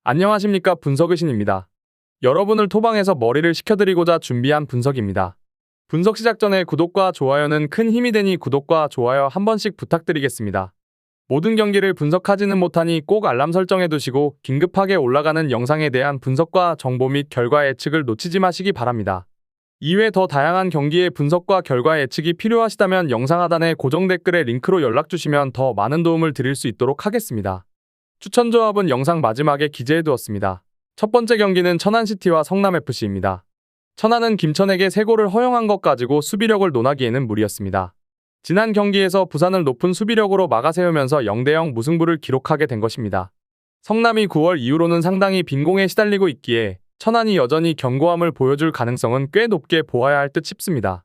안녕하십니까, 분석의신입니다. 여러분을 토방에서 머리를 식혀드리고자 준비한 분석입니다. 분석 시작 전에 구독과 좋아요는 큰 힘이 되니 구독과 좋아요 한 번씩 부탁드리겠습니다. 모든 경기를 분석하지는 못하니 꼭 알람 설정해 두시고 긴급하게 올라가는 영상에 대한 분석과 정보 및 결과 예측을 놓치지 마시기 바랍니다. 이외 더 다양한 경기의 분석과 결과 예측이 필요하시다면 영상 하단의 고정 댓글에 링크로 연락 주시면 더 많은 도움을 드릴 수 있도록 하겠습니다. 추천 조합은 영상 마지막에 기재해 두었습니다. 첫 번째 경기는 천안시티와 성남FC입니다. 천안은 김천에게 3골을 허용한 것 가지고 수비력을 논하기에는 무리였습니다. 지난 경기에서 부산을 높은 수비력으로 막아세우면서 0대0 무승부를 기록하게 된 것입니다. 성남이 9월 이후로는 상당히 빈공에 시달리고 있기에 천안이 여전히 견고함을 보여줄 가능성은 꽤 높게 보아야 할 듯 싶습니다.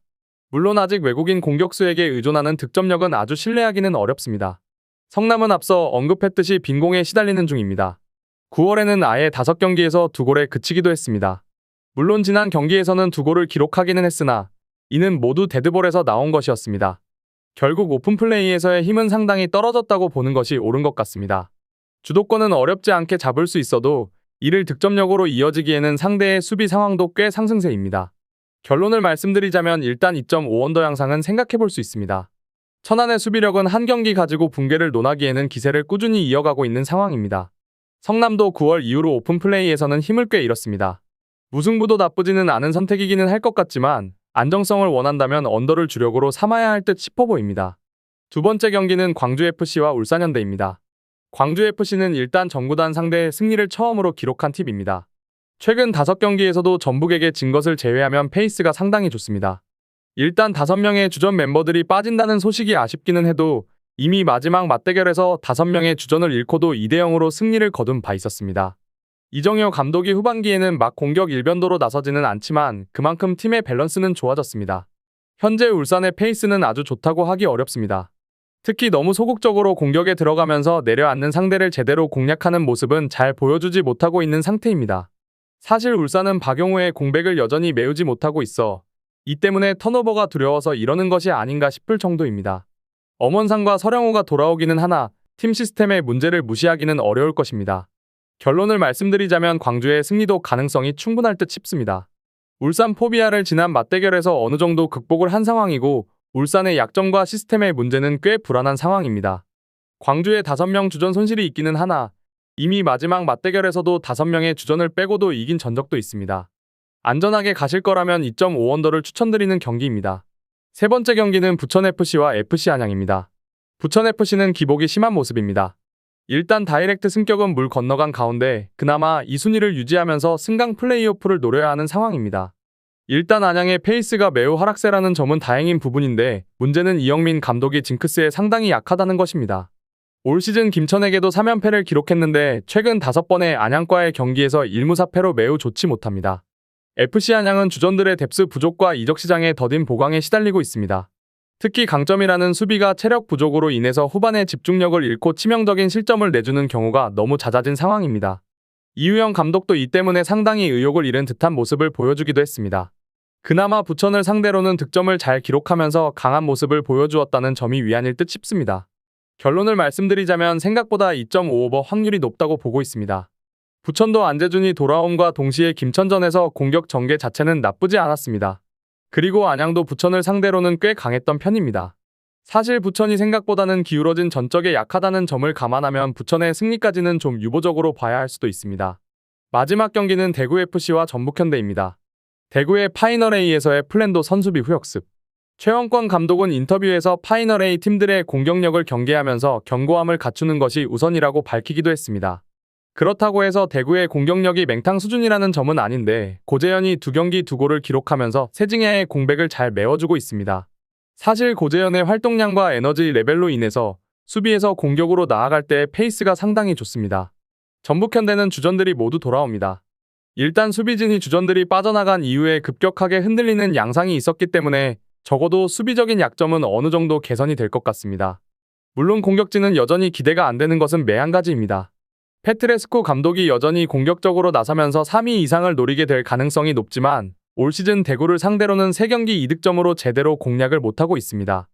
물론 아직 외국인 공격수에게 의존하는 득점력은 아주 신뢰하기는 어렵습니다. 성남은 앞서 언급했듯이 빈공에 시달리는 중입니다. 9월에는 아예 5경기에서 2골에 그치기도 했습니다. 물론 지난 경기에서는 2골을 기록하기는 했으나 이는 모두 데드볼에서 나온 것이었습니다. 결국 오픈플레이에서의 힘은 상당히 떨어졌다고 보는 것이 옳은 것 같습니다. 주도권은 어렵지 않게 잡을 수 있어도 이를 득점력으로 이어지기에는 상대의 수비 상황도 꽤 상승세입니다. 결론을 말씀드리자면 일단 2.5언더 양상은 생각해볼 수 있습니다. 천안의 수비력은 한 경기 가지고 붕괴를 논하기에는 기세를 꾸준히 이어가고 있는 상황입니다. 성남도 9월 이후로 오픈플레이에서는 힘을 꽤 잃었습니다. 무승부도 나쁘지는 않은 선택이기는 할 것 같지만 안정성을 원한다면 언더를 주력으로 삼아야 할 듯 싶어 보입니다. 두 번째 경기는 광주FC와 울산현대입니다. 광주FC는 일단 전구단 상대의 승리를 처음으로 기록한 팀입니다. 최근 5경기에서도 전북에게 진 것을 제외하면 페이스가 상당히 좋습니다. 일단 5명의 주전 멤버들이 빠진다는 소식이 아쉽기는 해도 이미 마지막 맞대결에서 5명의 주전을 잃고도 2대0으로 승리를 거둔 바 있었습니다. 이정효 감독이 후반기에는 막 공격 일변도로 나서지는 않지만 그만큼 팀의 밸런스는 좋아졌습니다. 현재 울산의 페이스는 아주 좋다고 하기 어렵습니다. 특히 너무 소극적으로 공격에 들어가면서 내려앉는 상대를 제대로 공략하는 모습은 잘 보여주지 못하고 있는 상태입니다. 사실 울산은 박용우의 공백을 여전히 메우지 못하고 있어 이 때문에 턴오버가 두려워서 이러는 것이 아닌가 싶을 정도입니다. 엄원상과 서령우가 돌아오기는 하나 팀 시스템의 문제를 무시하기는 어려울 것입니다. 결론을 말씀드리자면 광주의 승리도 가능성이 충분할 듯 싶습니다. 울산 포비아를 지난 맞대결에서 어느 정도 극복을 한 상황이고 울산의 약점과 시스템의 문제는 꽤 불안한 상황입니다. 광주의 5명 주전 손실이 있기는 하나 이미 마지막 맞대결에서도 5명의 주전을 빼고도 이긴 전적도 있습니다. 안전하게 가실 거라면 2.5언더를 추천드리는 경기입니다. 세 번째 경기는 부천FC와 FC안양입니다. 부천FC는 기복이 심한 모습입니다. 일단 다이렉트 승격은 물 건너간 가운데 그나마 이 순위를 유지하면서 승강 플레이오프를 노려야 하는 상황입니다. 일단 안양의 페이스가 매우 하락세라는 점은 다행인 부분인데 문제는 이영민 감독이 징크스에 상당히 약하다는 것입니다. 올 시즌 김천에게도 3연패를 기록했는데 최근 5번의 안양과의 경기에서 1무4패로 매우 좋지 못합니다. FC안양은 주전들의 뎁스 부족과 이적시장의 더딘 보강에 시달리고 있습니다. 특히 강점이라는 수비가 체력 부족으로 인해서 후반에 집중력을 잃고 치명적인 실점을 내주는 경우가 너무 잦아진 상황입니다. 이우영 감독도 이 때문에 상당히 의욕을 잃은 듯한 모습을 보여주기도 했습니다. 그나마 부천을 상대로는 득점을 잘 기록하면서 강한 모습을 보여주었다는 점이 위안일 듯 싶습니다. 결론을 말씀드리자면 생각보다 2.5오버 확률이 높다고 보고 있습니다. 부천도 안재준이 돌아옴과 동시에 김천전에서 공격 전개 자체는 나쁘지 않았습니다. 그리고 안양도 부천을 상대로는 꽤 강했던 편입니다. 사실 부천이 생각보다는 기울어진 전적에 약하다는 점을 감안하면 부천의 승리까지는 좀 유보적으로 봐야 할 수도 있습니다. 마지막 경기는 대구FC와 전북현대입니다. 대구의 파이널A에서의 플랜도 선수비 후역습. 최원권 감독은 인터뷰에서 파이널A 팀들의 공격력을 경계하면서 견고함을 갖추는 것이 우선이라고 밝히기도 했습니다. 그렇다고 해서 대구의 공격력이 맹탕 수준이라는 점은 아닌데 고재현이 2경기 2골을 기록하면서 세징야의 공백을 잘 메워주고 있습니다. 사실 고재현의 활동량과 에너지 레벨로 인해서 수비에서 공격으로 나아갈 때 페이스가 상당히 좋습니다. 전북현대는 주전들이 모두 돌아옵니다. 일단 수비진이 주전들이 빠져나간 이후에 급격하게 흔들리는 양상이 있었기 때문에 적어도 수비적인 약점은 어느 정도 개선이 될 것 같습니다. 물론 공격진은 여전히 기대가 안 되는 것은 매한가지입니다. 페트레스코 감독이 여전히 공격적으로 나서면서 3위 이상을 노리게 될 가능성이 높지만 올 시즌 대구를 상대로는 3경기 2득점으로 제대로 공략을 못하고 있습니다.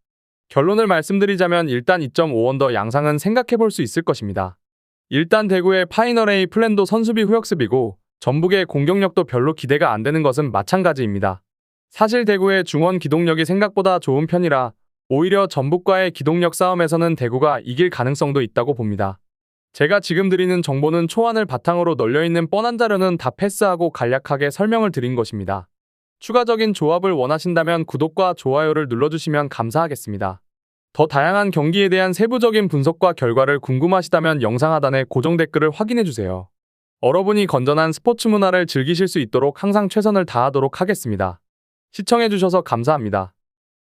결론을 말씀드리자면 일단 2.5언더 양상은 생각해볼 수 있을 것입니다. 일단 대구의 파이널 A 플랜도 선수비 후역습이고 전북의 공격력도 별로 기대가 안 되는 것은 마찬가지입니다. 사실 대구의 중원 기동력이 생각보다 좋은 편이라 오히려 전북과의 기동력 싸움에서는 대구가 이길 가능성도 있다고 봅니다. 제가 지금 드리는 정보는 초안을 바탕으로 널려있는 뻔한 자료는 다 패스하고 간략하게 설명을 드린 것입니다. 추가적인 조합을 원하신다면 구독과 좋아요를 눌러주시면 감사하겠습니다. 더 다양한 경기에 대한 세부적인 분석과 결과를 궁금하시다면 영상 하단의 고정 댓글을 확인해주세요. 여러분이 건전한 스포츠 문화를 즐기실 수 있도록 항상 최선을 다하도록 하겠습니다. 시청해주셔서 감사합니다.